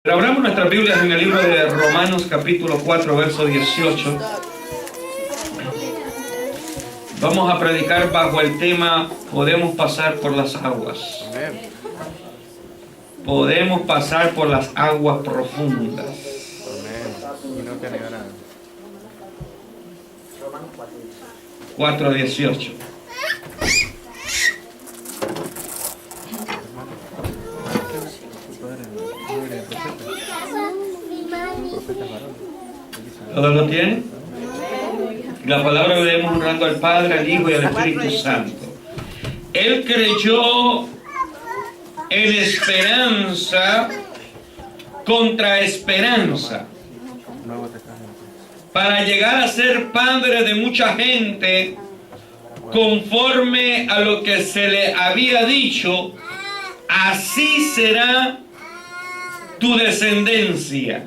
Pero abramos nuestras Biblias en el libro de Romanos capítulo 4, verso 18. Vamos a predicar bajo el tema podemos pasar por las aguas. Podemos pasar por las aguas profundas. 4:18. ¿Todos lo tienen? La palabra que leemos honrando al Padre, al Hijo y al Espíritu Santo. Él creyó en esperanza contra esperanza, para llegar a ser padre de mucha gente, conforme a lo que se le había dicho, así será tu descendencia.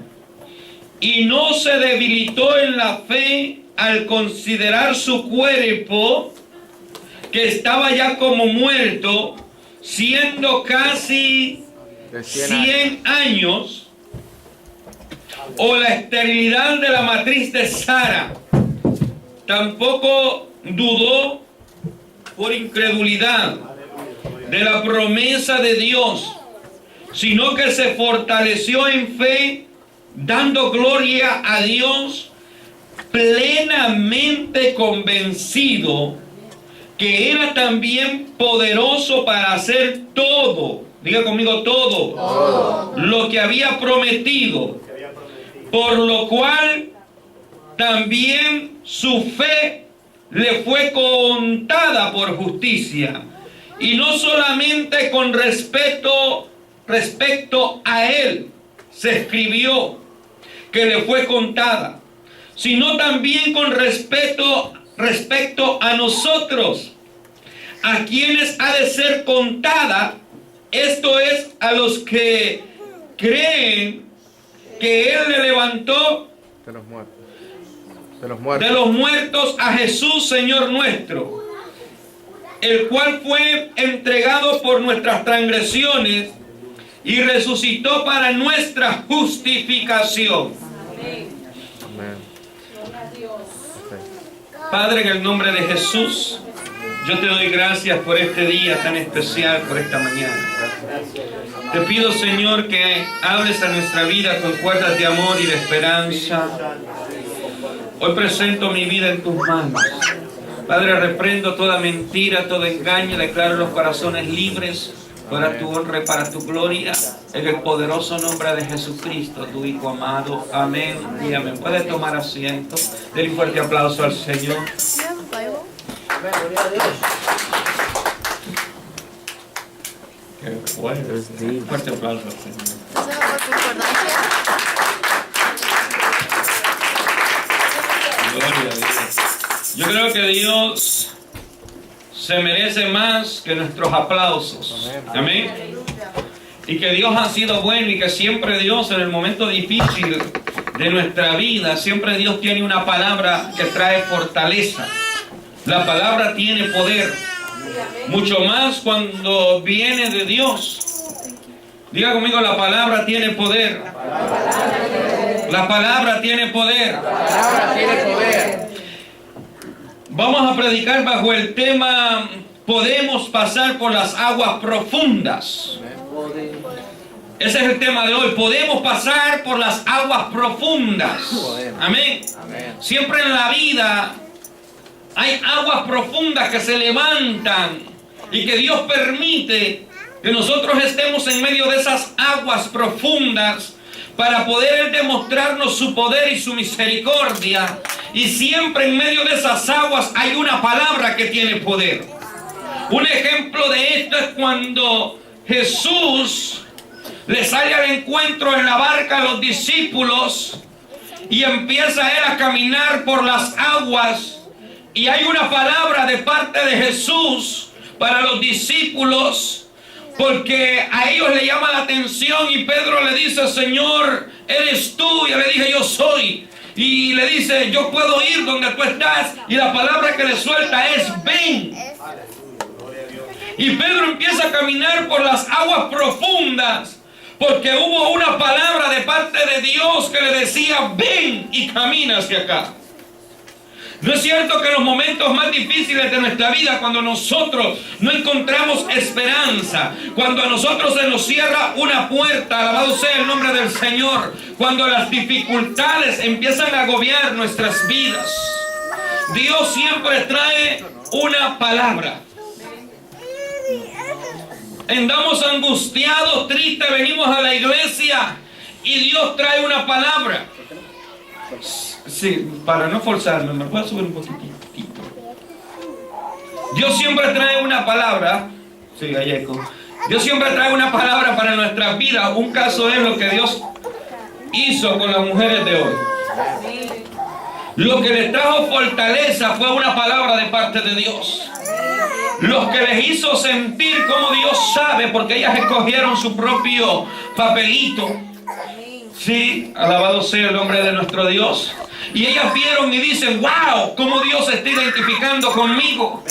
Y no se debilitó en la fe al considerar su cuerpo, que estaba ya como muerto, siendo casi 100 años, o la esterilidad de la matriz de Sara. Tampoco dudó por incredulidad de la promesa de Dios, sino que se fortaleció en fe, dando gloria a Dios, plenamente convencido que era también poderoso para hacer todo, diga conmigo todo, lo que había prometido, por lo cual también su fe le fue contada por justicia, y no solamente con respecto a él se escribió que le fue contada, sino también con respecto a nosotros, a quienes ha de ser contada, esto es, a los que creen que Él le levantó de los muertos a Jesús, Señor nuestro, el cual fue entregado por nuestras transgresiones y resucitó para nuestra justificación. Amén. Padre, en el nombre de Jesús, yo te doy gracias por este día tan especial, por esta mañana. Te pido, Señor, que hables a nuestra vida con cuerdas de amor y de esperanza. Hoy presento mi vida en tus manos. Padre, reprendo toda mentira, todo engaño, declaro los corazones libres para tu honra y para tu gloria, en el poderoso nombre de Jesucristo, tu Hijo amado. Amén y amén. Puede tomar asiento. Denle un fuerte aplauso al Señor. Qué fuerte. Un fuerte aplauso al Señor. Gloria a Dios. Yo creo que Dios se merece más que nuestros aplausos. Amén. Y que Dios ha sido bueno, y que siempre Dios, en el momento difícil de nuestra vida, siempre Dios tiene una palabra que trae fortaleza. La palabra tiene poder, mucho más cuando viene de Dios. Diga conmigo, la palabra tiene poder. La palabra tiene poder. Vamos a predicar bajo el tema podemos pasar por las aguas profundas. Ese es el tema de hoy. Podemos pasar por las aguas profundas. Amén. Siempre en la vida hay aguas profundas que se levantan y que Dios permite que nosotros estemos en medio de esas aguas profundas para poder demostrarnos su poder y su misericordia. Y siempre en medio de esas aguas hay una palabra que tiene poder. Un ejemplo de esto es cuando Jesús le sale al encuentro en la barca a los discípulos y empieza él a caminar por las aguas, y hay una palabra de parte de Jesús para los discípulos, porque a ellos le llama la atención, y Pedro le dice: Señor, ¿eres tú? Y él le dije: yo soy. Y le dice: yo puedo ir donde tú estás. Y la palabra que le suelta es: ven. Y Pedro empieza a caminar por las aguas profundas, Porque hubo una palabra de parte de Dios que le decía, ven y camina hacia acá. ¿No es cierto que en los momentos más difíciles de nuestra vida, cuando nosotros no encontramos esperanza, cuando a nosotros se nos cierra una puerta, alabado sea el nombre del Señor, cuando las dificultades empiezan a agobiar nuestras vidas, Dios siempre trae una palabra? Andamos angustiados, tristes, venimos a la iglesia y Dios trae una palabra. Sí, para no forzarme, me puedo subir un poquitito. Dios siempre trae una palabra. Sí, hay eco. Dios siempre trae una palabra para nuestras vidas. Un caso es lo que Dios hizo con las mujeres de hoy. Lo que les trajo fortaleza fue una palabra de parte de Dios. Lo que les hizo sentir como Dios sabe, porque ellas escogieron su propio papelito. Sí, alabado sea el nombre de nuestro Dios. Y ellas vieron y dicen, wow, cómo Dios se está identificando conmigo.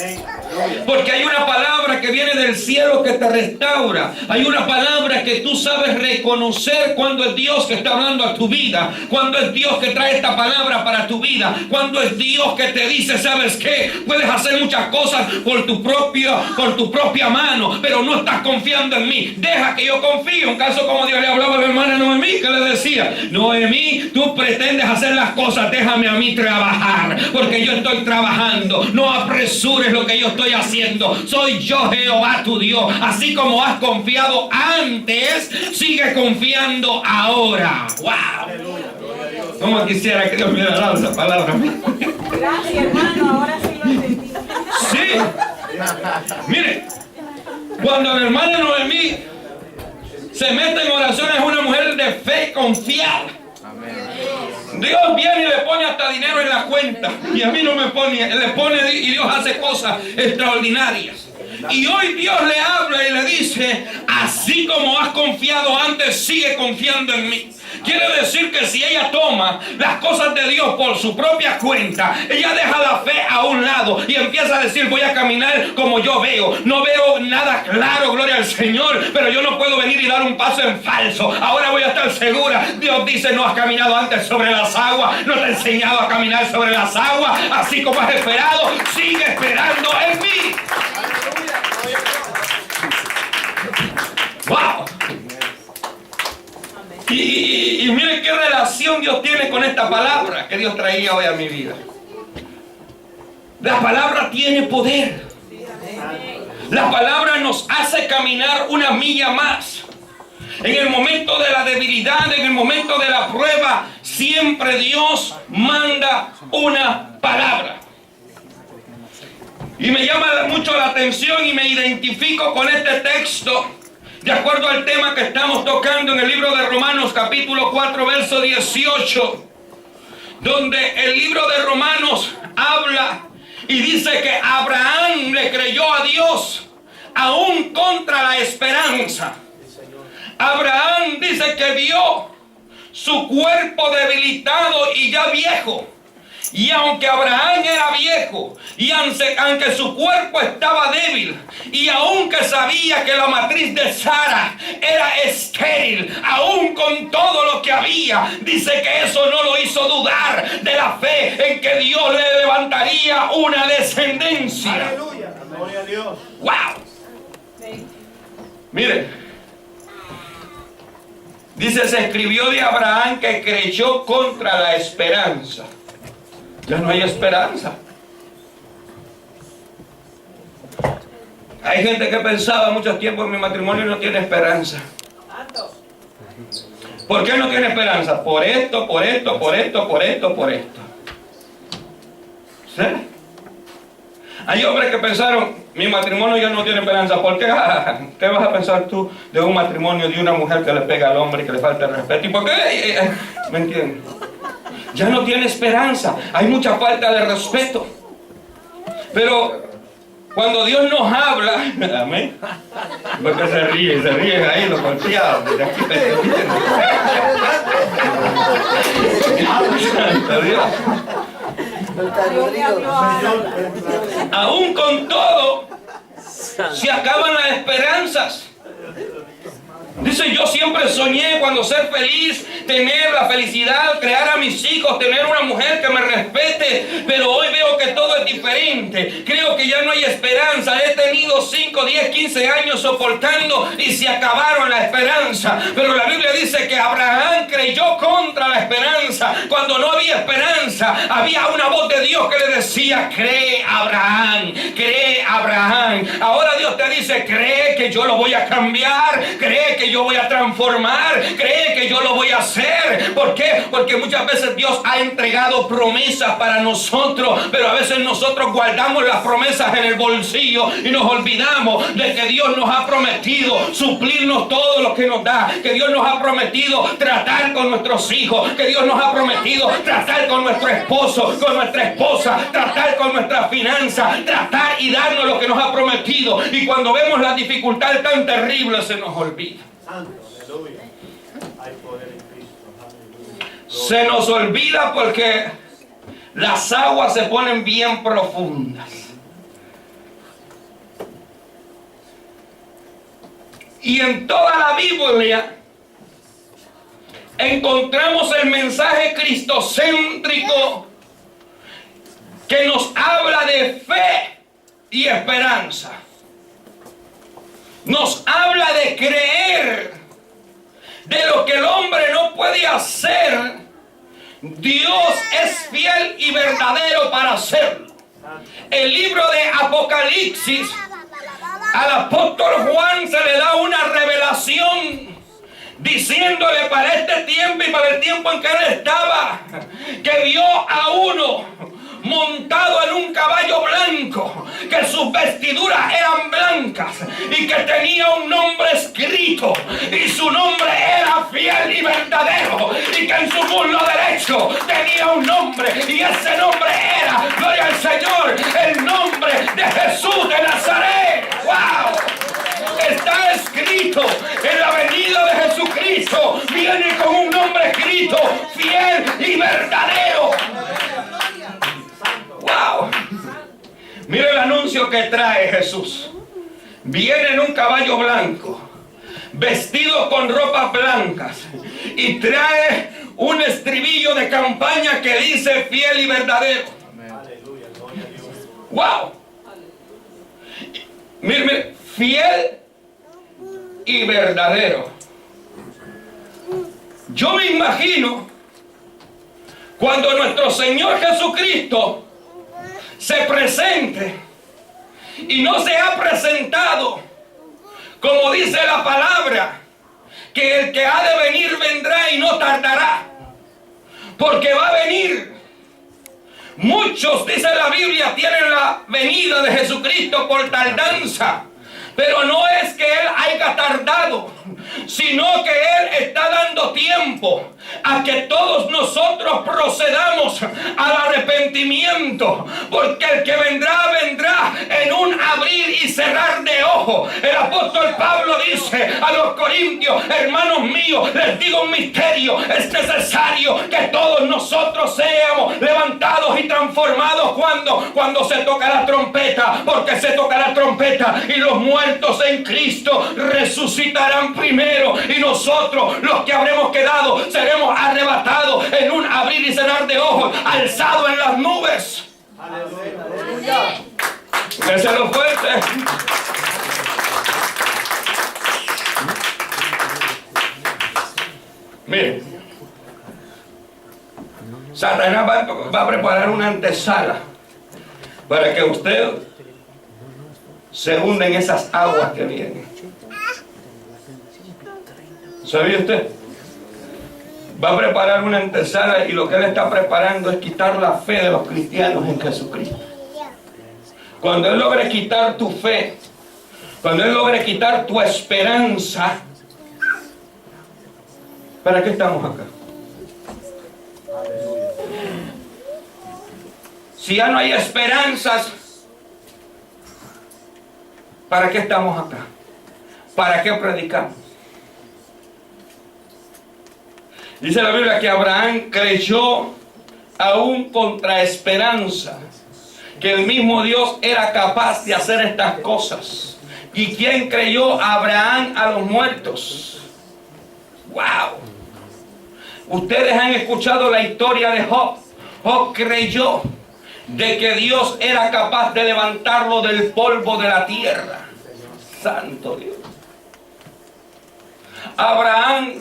Porque hay una palabra que viene del cielo que te restaura. Hay una palabra que tú sabes reconocer cuando es Dios que está hablando a tu vida. Cuando es Dios que trae esta palabra para tu vida. Cuando es Dios que te dice, ¿sabes qué? Puedes hacer muchas cosas por tu propia mano, pero no estás confiando en mí. Deja que yo confíe. Un caso como Dios le hablaba a la hermana Noemí, que le decía, Noemí, tú pretendes hacer las cosas, déjame a mí trabajar, porque yo estoy trabajando. No apresures lo que yo estoy haciendo. Soy yo, Jehová tu Dios. Así como has confiado antes, sigue confiando ahora. ¡Wow! Como quisiera que Dios me hubiera dado esa palabra. Gracias, hermano. Ahora sí lo entendí. Sí. Mire, cuando la hermana Noemí se mete en oración, es una mujer de fe confiada. Dios viene y le pone hasta dinero en la cuenta. Y a mí no me pone, le pone y Dios hace cosas extraordinarias. Y hoy Dios le habla y le dice, así como has confiado antes, sigue confiando en mí. Quiere decir que si ella toma las cosas de Dios por su propia cuenta, ella deja la fe a un lado y empieza a decir, voy a caminar como yo veo. No veo nada claro, gloria al Señor, pero yo no puedo venir y dar un paso en falso. Ahora voy a estar segura. Dios dice, no has caminado antes sobre las aguas, no te he enseñado a caminar sobre las aguas. Así como has esperado, sigue esperando en mí. ¡Wow! Y miren qué relación Dios tiene con esta palabra que Dios traía hoy a mi vida. La palabra tiene poder. La palabra nos hace caminar una milla más. En el momento de la debilidad, en el momento de la prueba, siempre Dios manda una palabra. Y me llama mucho la atención y me identifico con este texto. De acuerdo al tema que estamos tocando en el libro de Romanos capítulo 4 verso 18, donde el libro de Romanos habla y dice que Abraham le creyó a Dios aún contra la esperanza. Abraham dice que vio su cuerpo debilitado y ya viejo. Y aunque Abraham era viejo, y aunque su cuerpo estaba débil, y aunque sabía que la matriz de Sara era estéril, aún con todo lo que había, dice que eso no lo hizo dudar de la fe en que Dios le levantaría una descendencia. Aleluya, gloria a Dios. ¡Wow! Mire, dice, se escribió de Abraham que creyó contra la esperanza. Ya no hay esperanza. Hay gente que pensaba mucho tiempo en mi matrimonio y no tiene esperanza. ¿Por qué no tiene esperanza? Por esto, por esto, por esto, por esto, por esto. ¿Sí? Hay hombres que pensaron, mi matrimonio ya no tiene esperanza. ¿Por qué? ¿Qué vas a pensar tú de un matrimonio de una mujer que le pega al hombre y que le falta el respeto? ¿Y por qué? ¿Me entiendes? Ya no tiene esperanza, hay mucha falta de respeto. Pero cuando Dios nos habla, amén, porque se ríen ahí los golpeados. Aún con todo, se acaban las esperanzas. Dice, yo siempre soñé cuando ser feliz, tener la felicidad, crear a mis hijos, tener una mujer que me respete, pero hoy veo que todo es diferente. Creo que ya no hay esperanza. He tenido 5, 10, 15 años soportando y se acabaron la esperanza. Pero la Biblia dice que Abraham creyó contra la esperanza. Cuando no había esperanza, había una voz de Dios que le decía, cree Abraham, cree Abraham. Ahora Dios te dice, cree que yo lo voy a cambiar, cree que yo voy a transformar, cree que yo lo voy a hacer. ¿Por qué? Porque muchas veces Dios ha entregado promesas para nosotros, pero a veces nosotros guardamos las promesas en el bolsillo y nos olvidamos de que Dios nos ha prometido suplirnos todo lo que nos da, que Dios nos ha prometido tratar con nuestros hijos, que Dios nos ha prometido tratar con nuestro esposo, con nuestra esposa, tratar con nuestras finanzas, tratar y darnos lo que nos ha prometido. Y cuando vemos la dificultad tan terrible, se nos olvida. Aleluya. Hay poder en Cristo. Aleluya. Se nos olvida porque las aguas se ponen bien profundas. Y en toda la Biblia encontramos el mensaje cristocéntrico que nos habla de fe y esperanza. Nos habla de creer de lo que el hombre no puede hacer. Dios es fiel y verdadero para hacerlo. El libro de Apocalipsis, al apóstol Juan se le da una revelación diciéndole para este tiempo y para el tiempo en que él estaba, que vio a uno montado en un caballo blanco, que sus vestiduras eran blancas y que tenía un nombre escrito, y su nombre era fiel y verdadero, y que en su muslo derecho tenía un nombre, y ese nombre era, gloria al Señor, el nombre de Jesús de Nazaret. ¡Wow! Está escrito en la venida de Jesucristo, viene con un nombre escrito, fiel y verdadero. ¡Wow! Mira el anuncio que trae Jesús. Viene en un caballo blanco, vestido con ropas blancas, y trae un estribillo de campaña que dice fiel y verdadero. Aleluya. Gloria a Dios. ¡Wow! Mire, fiel y verdadero. Yo me imagino cuando nuestro Señor Jesucristo se presente, y no se ha presentado como dice la palabra, que el que ha de venir vendrá y no tardará, porque va a venir. Muchos, dice la Biblia, tienen la venida de Jesucristo por tardanza, pero no es que Él haya tardado, sino que Él está dando tiempo a que todos nosotros procedamos al arrepentimiento, porque el que vendrá, vendrá en un abrir y cerrar de ojos. El apóstol Pablo dice a los corintios, hermanos míos, les digo un misterio, es necesario que todos nosotros seamos levantados y transformados cuando se toca la trompeta, porque se toca la trompeta y los muertos en Cristo resucitarán primero, y nosotros, los que habremos quedado, seremos arrebatados en un abrir y cerrar de ojos, alzados en las nubes. Aleluya. Déselo fuerte. Mire, Satanás va a preparar una antesala para que usted se hunda en esas aguas que vienen. ¿Sabía usted? Va a preparar una antesala, y lo que él está preparando es quitar la fe de los cristianos en Jesucristo. Cuando él logre quitar tu fe, cuando él logre quitar tu esperanza, ¿para qué estamos acá? Si ya no hay esperanzas, ¿para qué estamos acá? ¿Para qué predicamos? Dice la Biblia que Abraham creyó aún contra esperanza, que el mismo Dios era capaz de hacer estas cosas. ¿Y quién creyó a Abraham a los muertos? Wow. Ustedes han escuchado la historia de Job. Job creyó de que Dios era capaz de levantarlo del polvo de la tierra. Santo Dios. Abraham,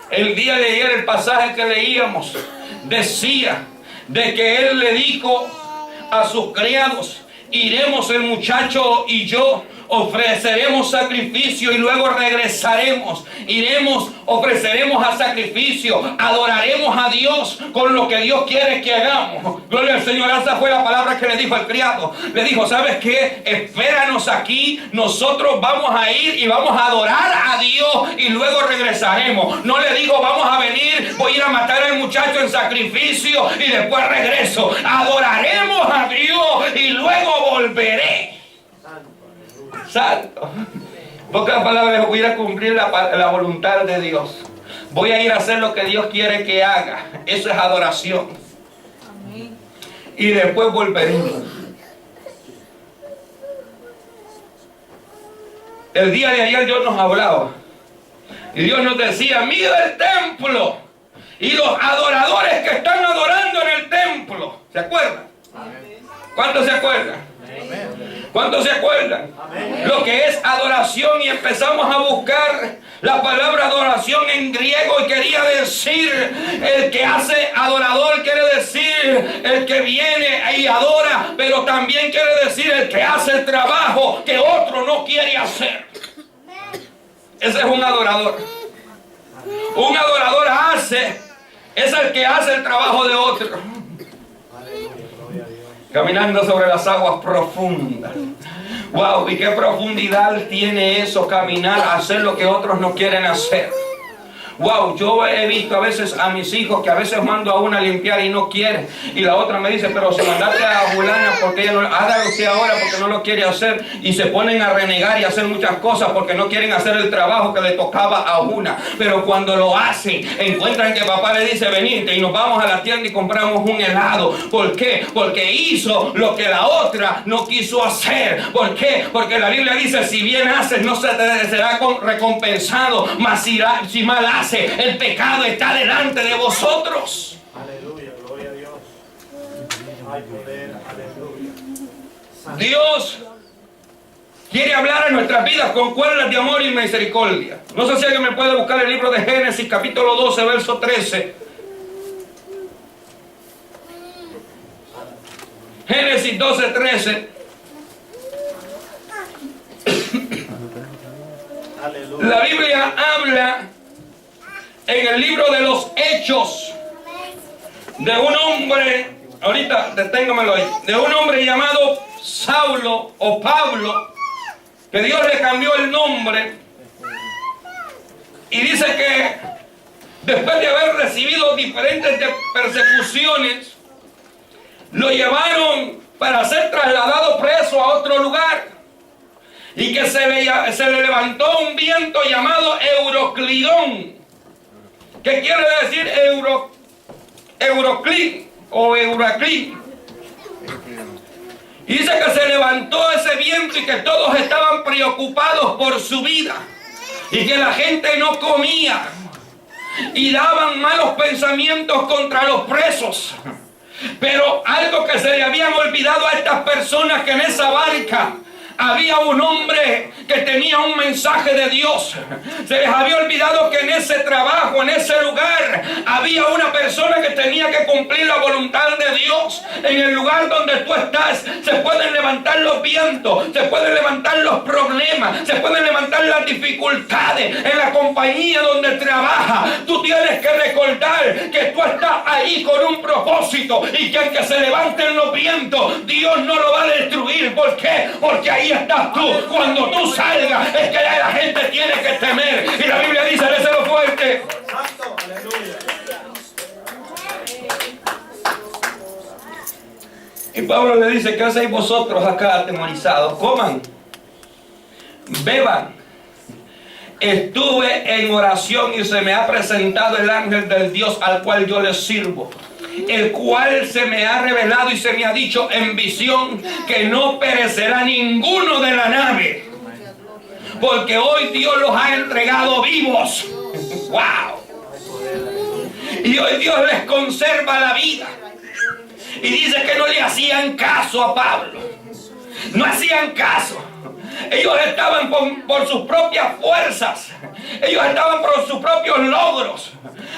el día de ayer, el pasaje que leíamos, decía de que él le dijo a sus criados: iremos el muchacho y yo, ofreceremos sacrificio y luego regresaremos. Iremos, ofreceremos a sacrificio, adoraremos a Dios con lo que Dios quiere que hagamos. Gloria al Señor. Esa fue la palabra que le dijo al criado. Le dijo: ¿sabes qué? Espéranos aquí, nosotros vamos a ir y vamos a adorar a Dios y luego regresaremos. No le digo: vamos a venir, voy a ir a matar al muchacho en sacrificio y después regreso. Adoraremos a Dios y luego volveré. Santo. Pocas palabras, voy a ir a cumplir la voluntad de Dios. Voy a ir a hacer lo que Dios quiere que haga. Eso es adoración. Amén. Y después volveremos. El día de ayer Dios nos hablaba. Y Dios nos decía: mira el templo y los adoradores que están adorando en el templo. ¿Se acuerdan? ¿Cuántos se acuerdan? ¿Cuántos se acuerdan? Amén. Lo que es adoración, y empezamos a buscar la palabra adoración en griego y quería decir el que hace adorador, quiere decir el que viene y adora, pero también quiere decir el que hace el trabajo que otro no quiere hacer. Ese es un adorador. Un adorador es el que hace el trabajo de otro. Caminando sobre las aguas profundas. Wow, y qué profundidad tiene eso, caminar, hacer lo que otros no quieren hacer. Wow, yo he visto a veces a mis hijos que a veces mando a una a limpiar y no quiere. Y la otra me dice: pero si mandaste a fulana porque ella no, hágalo usted ahora porque no lo quiere hacer. Y se ponen a renegar y a hacer muchas cosas porque no quieren hacer el trabajo que le tocaba a una. Pero cuando lo hacen, encuentran que papá le dice: venite y nos vamos a la tienda y compramos un helado. ¿Por qué? Porque hizo lo que la otra no quiso hacer. ¿Por qué? Porque la Biblia dice: si bien haces, no se te será recompensado, mas si mal haces, el pecado está delante de vosotros. Aleluya, gloria a Dios. Hay poder, aleluya. Dios quiere hablar a nuestras vidas con cuerdas de amor y misericordia. No sé si alguien me puede buscar el libro de Génesis, capítulo 12, verso 13. Génesis 12, 13. Aleluya. La Biblia habla en el libro de los Hechos de un hombre, ahorita deténgamelo ahí, de un hombre llamado Saulo o Pablo, que Dios le cambió el nombre, y dice que después de haber recibido diferentes persecuciones, lo llevaron para ser trasladado preso a otro lugar, y que se le levantó un viento llamado Euroclidón, que quiere decir Euroclid o Euraclid. Y dice que se levantó ese viento y que todos estaban preocupados por su vida y que la gente no comía y daban malos pensamientos contra los presos. Pero algo que se le habían olvidado a estas personas, que en esa barca había un hombre que tenía un mensaje de Dios. Se les había olvidado que en ese trabajo, en ese lugar, había una persona que tenía que cumplir la voluntad de Dios. En el lugar donde tú estás, se pueden levantar los vientos, se pueden levantar los problemas, se pueden levantar las dificultades. En la compañía donde trabajas, tú tienes que recordar que tú estás ahí con un propósito, y que aunque se levanten los vientos, Dios no lo va a destruir. ¿Por qué? Porque ahí estás tú. Cuando tú salgas, es que la gente tiene que temer. Y la Biblia dice: déselo fuerte. Santo, aleluya. Y Pablo le dice: ¿qué hacéis vosotros acá atemorizados? Coman, beban. Estuve en oración y se me ha presentado el ángel del Dios al cual yo les sirvo, el cual se me ha revelado y se me ha dicho en visión que no perecerá ninguno de la nave, porque hoy Dios los ha entregado vivos. ¡Wow! Y hoy Dios les conserva la vida. Y dice que no le hacían caso a Pablo. No hacían caso. Ellos estaban por sus propias fuerzas. Ellos estaban por sus propios logros.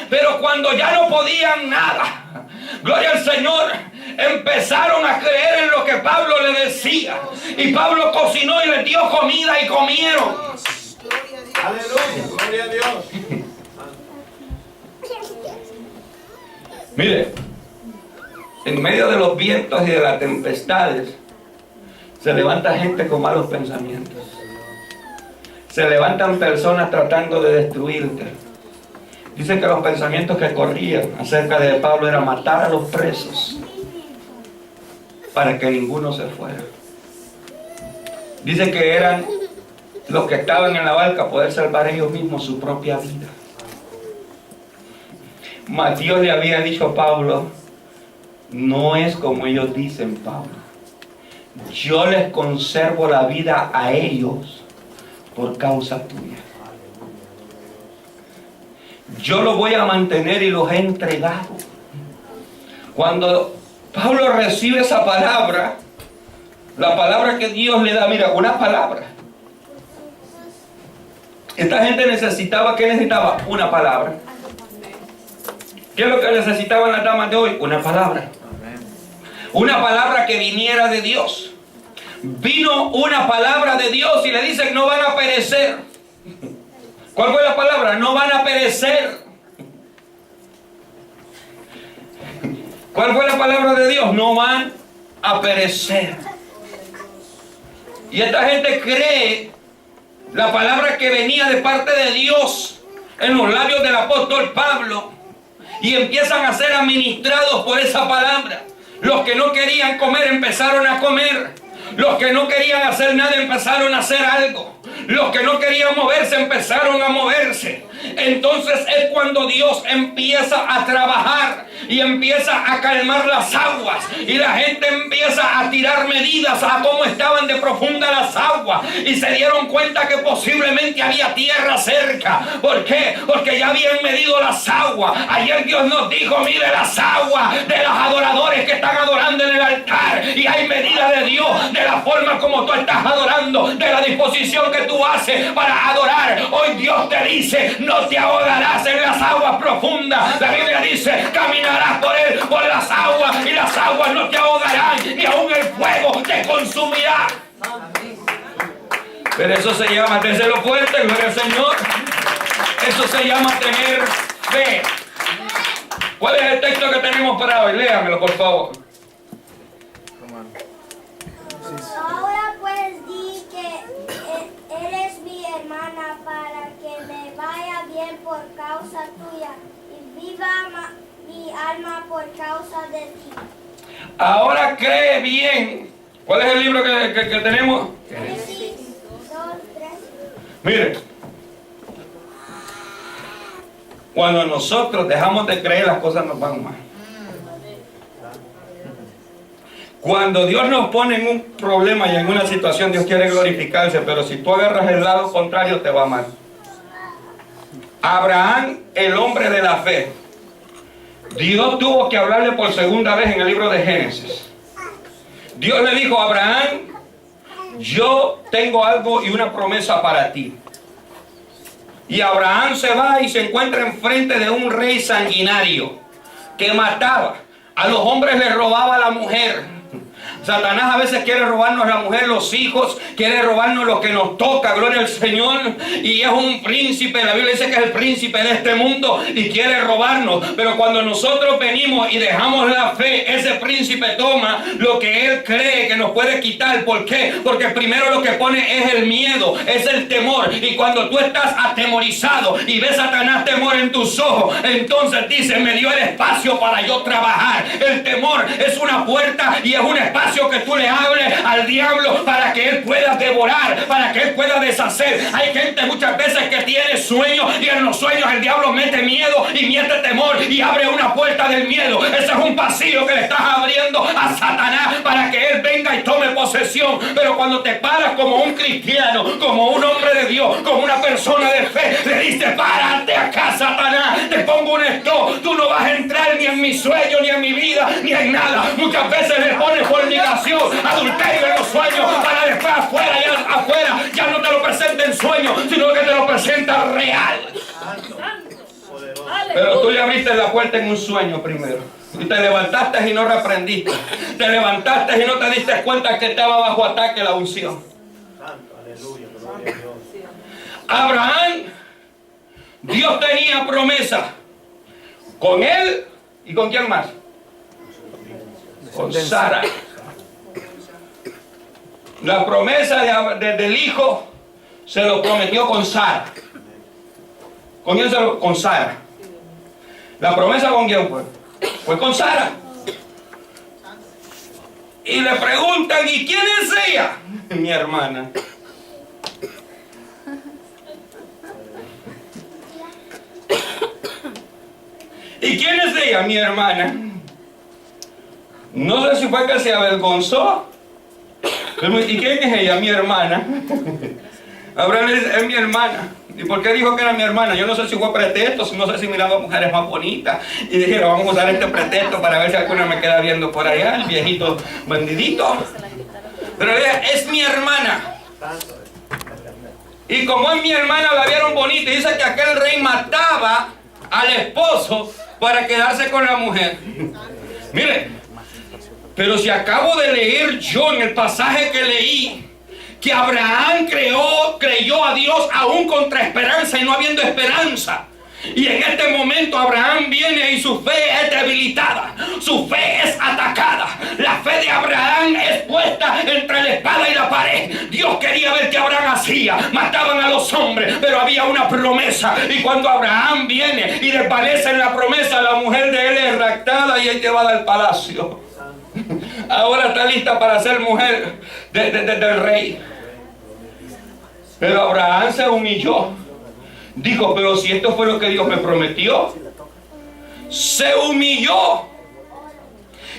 Pero cuando ya no podían nada, gloria al Señor, empezaron a creer en lo que Pablo le decía. Y Pablo cocinó y les dio comida y comieron. Aleluya, gloria a Dios. Mire, en medio de los vientos y de las tempestades, se levanta gente con malos pensamientos. Se levantan personas tratando de destruirte. Dicen que los pensamientos que corrían acerca de Pablo era matar a los presos para que ninguno se fuera. Dicen que eran los que estaban en la barca poder salvar ellos mismos su propia vida. Mas Dios le había dicho a Pablo: no es como ellos dicen, Pablo. Yo les conservo la vida a ellos por causa tuya. Yo los voy a mantener y los he entregado. Cuando Pablo recibe esa palabra, la palabra que Dios le da, mira, una palabra. Esta gente necesitaba, ¿qué necesitaba? Una palabra. ¿Qué es lo que necesitaban las damas de hoy? Una palabra. Una palabra que viniera de Dios. Vino una palabra de Dios y le dicen: no van a perecer. ¿Cuál fue la palabra? No van a perecer. ¿Cuál fue la palabra de Dios? No van a perecer. Y esta gente cree la palabra que venía de parte de Dios en los labios del apóstol Pablo y empiezan a ser administrados por esa palabra. Los que no querían comer empezaron a comer. Los que no querían hacer nada empezaron a hacer algo. Los que no querían moverse empezaron a moverse. Entonces es cuando Dios empieza a trabajar y empieza a calmar las aguas, y la gente empieza a tirar medidas a cómo estaban de profundas las aguas, y se dieron cuenta que posiblemente había tierra cerca. ¿Por qué? Porque ya habían medido las aguas. Ayer Dios nos dijo: mire las aguas de los adoradores que están adorando en el altar, y hay medida de Dios de la forma como tú estás adorando, de la disposición que tú haces para adorar. Hoy Dios te dice: no te ahogarás en las aguas profundas. La Biblia dice: caminarás por las aguas, y las aguas no te ahogarán, ni aún el fuego te consumirá. Pero eso se llama, dénselo fuerte, gloria al Señor. Eso se llama tener fe. ¿Cuál es el texto que tenemos para hoy? Léamelo, por favor. Ahora pues di que eres mi hermana, para que me vaya bien por causa tuya y viva mi alma por causa de ti. Ahora cree bien. ¿Cuál es el libro que tenemos? Génesis 2:3. Mire, cuando nosotros dejamos de creer, las cosas nos van mal. Cuando Dios nos pone en un problema y en una situación, Dios quiere glorificarse, pero si tú agarras el lado contrario, te va mal. Abraham, el hombre de la fe, Dios tuvo que hablarle por segunda vez en el libro de Génesis. Dios le dijo: Abraham, yo tengo algo y una promesa para ti. Y Abraham se va y se encuentra enfrente de un rey sanguinario que mataba. A los hombres les robaba la mujer. Satanás a veces quiere robarnos la mujer, los hijos, quiere robarnos lo que nos toca, gloria al Señor. Y es un príncipe, la Biblia dice que es el príncipe de este mundo y quiere robarnos. Pero cuando nosotros venimos y dejamos la fe, ese príncipe toma lo que él cree que nos puede quitar. ¿Por qué? Porque primero lo que pone es el miedo, es el temor. Y cuando tú estás atemorizado y ves a Satanás temor en tus ojos, entonces dice: me dio el espacio para yo trabajar. El temor es una puerta y es un espacio que tú le hables al diablo para que él pueda devorar, para que él pueda deshacer. Hay gente muchas veces que tiene sueños y en los sueños el diablo mete miedo y mete temor y abre una puerta del miedo. Ese es un pasillo que le estás abriendo a Satanás para que él venga y tome posesión. Pero cuando te paras como un cristiano, como un hombre de Dios, como una persona de fe, le dices: párate acá, Satanás, te pongo un stop. Tú no vas a entrar ni en mi sueño, ni en mi vida, ni en nada. Muchas veces le pones fornicación, adulterio en los sueños, para después afuera ya no te lo presenta en sueños, sino que te lo presenta real. Pero tú le abriste la puerta en un sueño primero. Y te levantaste y no reprendiste. Te levantaste y no te diste cuenta que estaba bajo ataque la unción. Aleluya, gloria a Dios. Abraham, Dios tenía promesa con él y con quién más. Con Sara. La promesa del hijo se lo prometió con Sara. ¿Con quién se lo? Con Sara. La promesa con quién fue. Fue con Sara. Y le preguntan: ¿y quién es ella? Mi hermana. ¿Y quién es ella? Mi hermana. No sé si fue que se avergonzó. ¿Y quién es ella? Mi hermana. Abraham le dice: es mi hermana. ¿Y por qué dijo que era mi hermana? Yo no sé si fue pretexto, no sé si miraba mujeres más bonitas y dijeron: vamos a usar este pretexto para ver si alguna me queda viendo por allá, el viejito bandidito. Pero ella es mi hermana. Y como es mi hermana, la vieron bonita. Y dice que aquel rey mataba al esposo para quedarse con la mujer. Mire, pero si acabo de leer yo en el pasaje que leí que Abraham creyó a Dios aún contra esperanza y no habiendo esperanza. Y en este momento Abraham viene y su fe es debilitada, su fe es atacada. La fe de Abraham es puesta entre la espada y la pared. Dios quería ver qué Abraham hacía. Mataban a los hombres, pero había una promesa. Y cuando Abraham viene y desvanece en la promesa, la mujer de él es raptada y es llevada al palacio. Ahora está lista para ser mujer del rey. Pero Abraham se humilló. Dijo: pero si esto fue lo que Dios me prometió. Se humilló.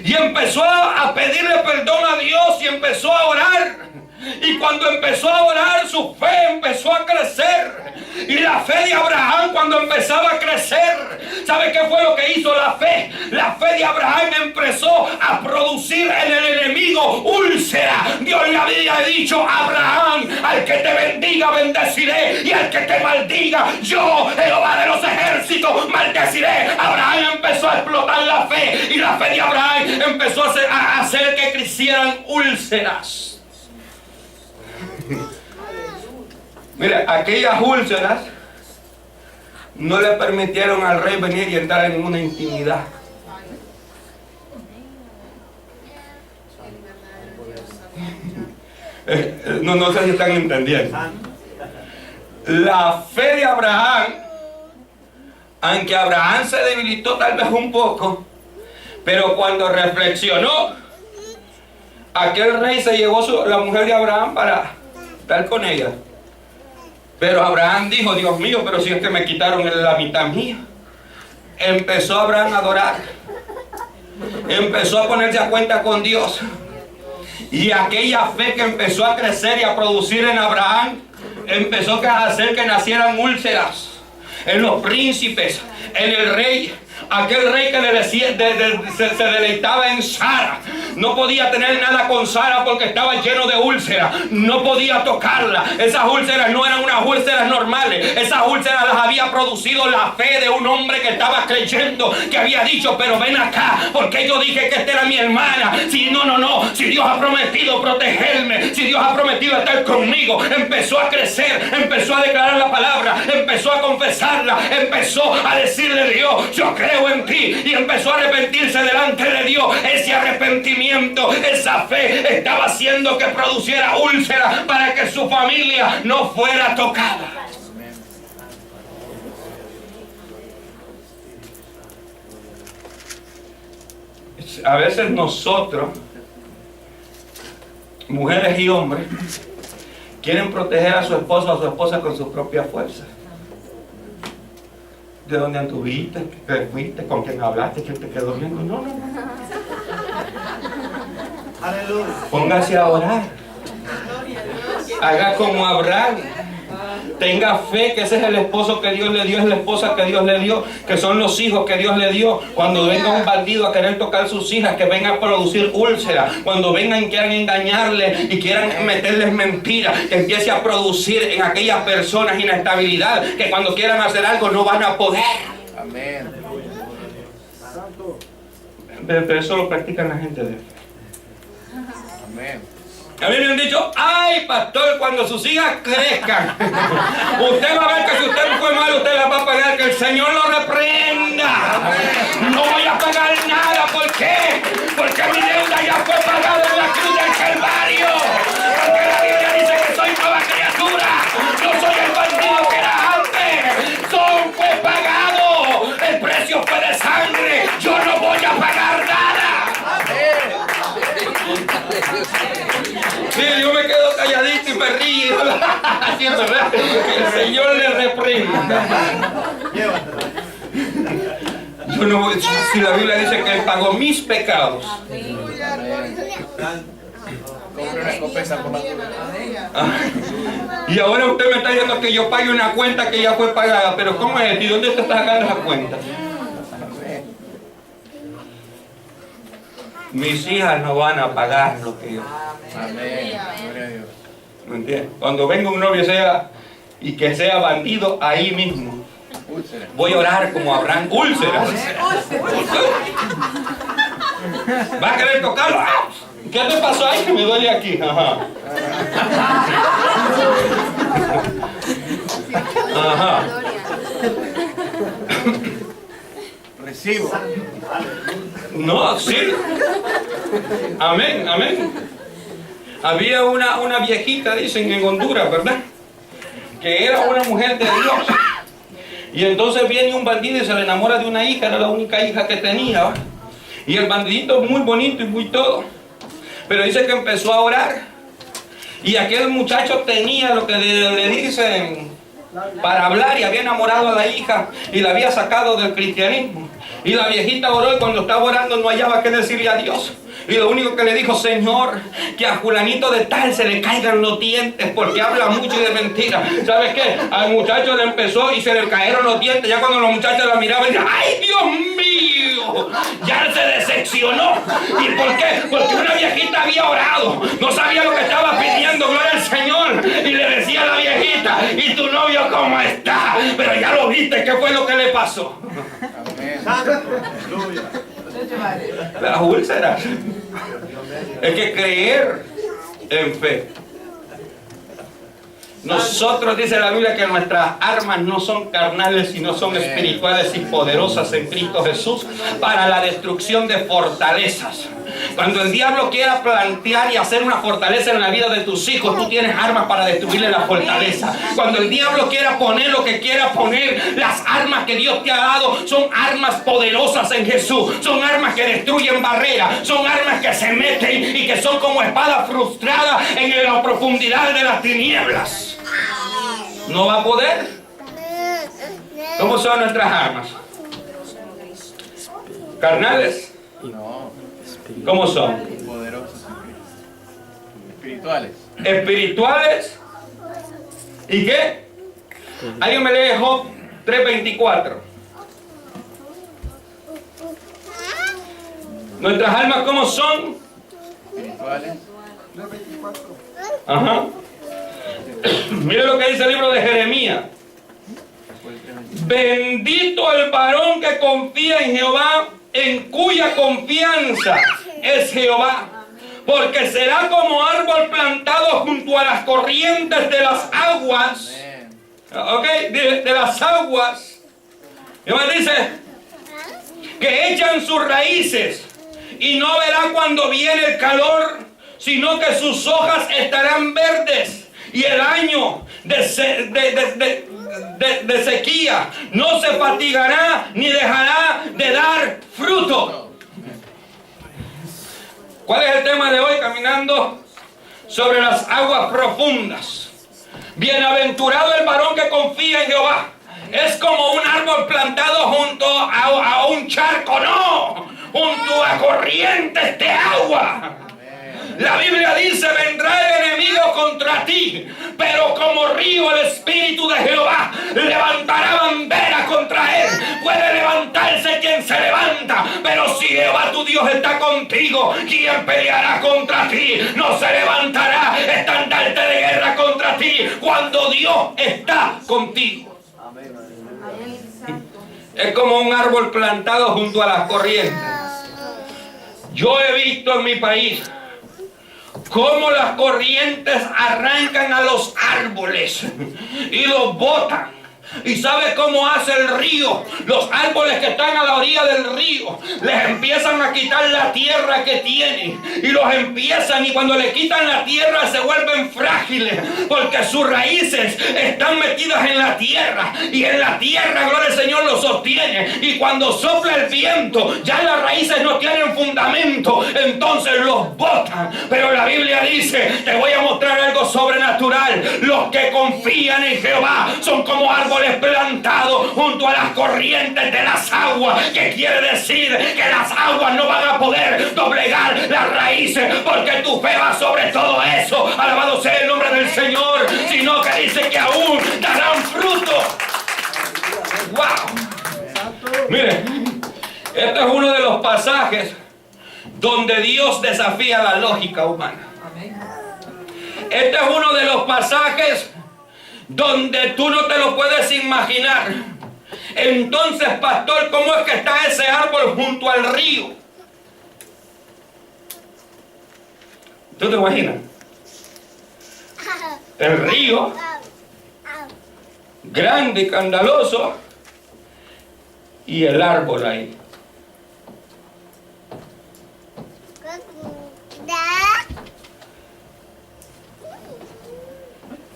Y empezó a pedirle perdón a Dios y empezó a orar. Y cuando empezó a orar, su fe empezó a crecer. Y la fe de Abraham, cuando empezaba a crecer, ¿sabe qué fue lo que hizo la fe? La fe de Abraham empezó a producir en el enemigo úlcera. Dios le había dicho a Abraham: al que te bendiga bendeciré, y al que te maldiga yo, Jehová de los ejércitos, maldeciré. Abraham empezó a explotar la fe, y la fe de Abraham empezó a hacer que crecieran úlceras. Mira, aquellas úlceras no le permitieron al rey venir y entrar en una intimidad. No sé si están entendiendo. La fe de Abraham, aunque Abraham se debilitó tal vez un poco, pero cuando reflexionó, aquel rey se llevó la mujer de Abraham para estar con ella. Pero Abraham dijo: Dios mío, pero si es que me quitaron la mitad mía. Empezó Abraham a adorar. Empezó a ponerse a cuenta con Dios. Y aquella fe que empezó a crecer y a producir en Abraham, empezó a hacer que nacieran úlceras en los príncipes, en el rey. Aquel rey que se deleitaba en Sara, no podía tener nada con Sara porque estaba lleno de úlceras. No podía tocarla. Esas úlceras no eran unas úlceras normales. Esas úlceras las había producido la fe de un hombre que estaba creyendo, que había dicho: pero ven acá, porque yo dije que esta era mi hermana. Si si Dios ha prometido protegerme, si Dios ha prometido estar conmigo. Empezó a crecer, empezó a declarar la palabra, empezó a confesarla, empezó a decirle: Dios, yo creo en ti. Y empezó a arrepentirse delante de Dios. Ese arrepentimiento, esa fe estaba haciendo que produciera úlceras para que su familia no fuera tocada. A veces nosotros, mujeres y hombres, quieren proteger a su esposo o a su esposa con sus propias fuerzas. ¿De dónde anduviste? ¿Qué fuiste? ¿Con quién hablaste? ¿Quién te quedó viendo? No. Aleluya. Póngase a orar. Haga como Abraham. Tenga fe que ese es el esposo que Dios le dio, es la esposa que Dios le dio, que son los hijos que Dios le dio. Cuando venga un bandido a querer tocar sus hijas, que venga a producir úlceras. Cuando vengan y quieran engañarle y quieran meterles mentiras, que empiece a producir en aquellas personas inestabilidad, que cuando quieran hacer algo no van a poder. Amén. Pero eso lo practican la gente de fe. Amén. A mí me han dicho, ay pastor, cuando sus hijas crezcan, usted va a ver que si usted fue mal, usted las va a pagar, que el Señor lo reprenda. No voy a pagar nada, ¿por qué? Porque mi deuda ya fue pagada en la cruz del Calvario. Porque la Biblia dice que soy nueva criatura, no soy el bandido que era antes. Fue pagado, el precio fue de sangre, yo no voy a pagar nada. Sí, yo me quedo calladito y me río. Así es verdad. Que el Señor le reprenda. Yo no voy, si la Biblia dice que Él pagó mis pecados. Compre una escopeta por Y ahora usted me está diciendo que yo pague una cuenta que ya fue pagada. Pero ¿cómo es? ¿Y dónde te está sacando esa cuenta? Mis hijas no van a pagar lo que yo. Amén. Gloria a Dios. ¿Me entiendes? Cuando venga un novio y que sea bandido, ahí mismo Úlcera. voy a orar como Abraham. Úlceras. ¿Va a querer tocarlo? ¡Ah! ¿Qué te pasó ahí que me duele aquí? Ajá. Ajá. Recibo. No, sí. Amén, amén. Había una viejita, dicen, en Honduras, ¿verdad? Que era una mujer de Dios. Y entonces viene un bandido y se le enamora de una hija, era la única hija que tenía, ¿va? Y el bandidito muy bonito y muy todo. Pero dice que empezó a orar. Y aquel muchacho tenía lo que le dicen para hablar, y había enamorado a la hija y la había sacado del cristianismo. Y la viejita oró, y cuando estaba orando no hallaba qué decirle a Dios. Y lo único que le dijo: Señor, que a fulanito de tal se le caigan los dientes porque habla mucho y de mentira. ¿Sabes qué? Al muchacho le empezó y se le cayeron los dientes. Ya cuando los muchachos la miraban, decían: ¡ay, Dios mío! Ya se decepcionó. ¿Y por qué? Porque una viejita había orado, no sabía lo que estaba pidiendo, gloria al Señor. Y le decía a la viejita: ¿y tu novio cómo está? Pero ya lo viste, ¿qué fue lo que le pasó? Aleluya. Las úlceras. Es que creer en fe. Nosotros, dice la Biblia, que nuestras armas no son carnales, sino son espirituales y poderosas en Cristo Jesús para la destrucción de fortalezas. Cuando el diablo quiera plantear y hacer una fortaleza en la vida de tus hijos, tú tienes armas para destruirle la fortaleza. Cuando el diablo quiera poner lo que quiera poner, las armas que Dios te ha dado son armas poderosas en Jesús. Son armas que destruyen barreras, son armas que se meten y que son como espadas frustradas en la profundidad de las tinieblas. ¿No va a poder? ¿Cómo son nuestras armas? ¿Carnales? No. ¿Cómo son? Poderosos en Cristo. Espirituales. Espirituales. ¿Y qué? Alguien me lee Job 3:24. Nuestras almas, ¿cómo son? Espirituales. Ajá. Mire lo que dice el libro de Jeremías. Bendito el varón que confía en Jehová, en cuya confianza es Jehová, porque será como árbol plantado junto a las corrientes de las aguas. ¿Ok? De las aguas. Y me dice que echan sus raíces y no verá cuando viene el calor, sino que sus hojas estarán verdes, y el año de sequía no se fatigará ni dejará de dar fruto. ¿Cuál es el tema de hoy? Caminando sobre las aguas profundas. Bienaventurado el varón que confía en Jehová es como un árbol plantado junto a un charco, no, junto a corrientes de agua. La Biblia dice, vendrá el enemigo contra ti, pero como río el Espíritu de Jehová levantará bandera contra él. Puede levantarse quien se levanta, pero si Jehová tu Dios está contigo, ¿quién peleará contra ti? No se levantará estandarte de guerra contra ti cuando Dios está contigo. Es como un árbol plantado junto a las corrientes. Yo he visto en mi país cómo las corrientes arrancan a los árboles y los botan. ¿Y sabe cómo hace el río? Los árboles que están a la orilla del río les empiezan a quitar la tierra que tienen y los empiezan, y cuando le quitan la tierra se vuelven frágiles porque sus raíces están metidas en la tierra, y en la tierra, gloria al Señor, los sostiene, y cuando sopla el viento ya las raíces no tienen fundamento, entonces los botan. Pero la Biblia dice, te voy a mostrar algo sobrenatural: los que confían en Jehová son como árboles plantados junto a las corrientes de las aguas, que quiere decir que las aguas no van a poder doblegar las raíces, porque tu fe va sobre todo eso, alabado sea el nombre del Señor, sino que dice que aún darán fruto. ¡Wow! Mire, este es uno de los pasajes donde Dios desafía la lógica humana. Este es uno de los pasajes donde tú no te lo puedes imaginar. Entonces, pastor, ¿cómo es que está ese árbol junto al río? ¿Tú te imaginas? El río, grande y candaloso, y el árbol ahí.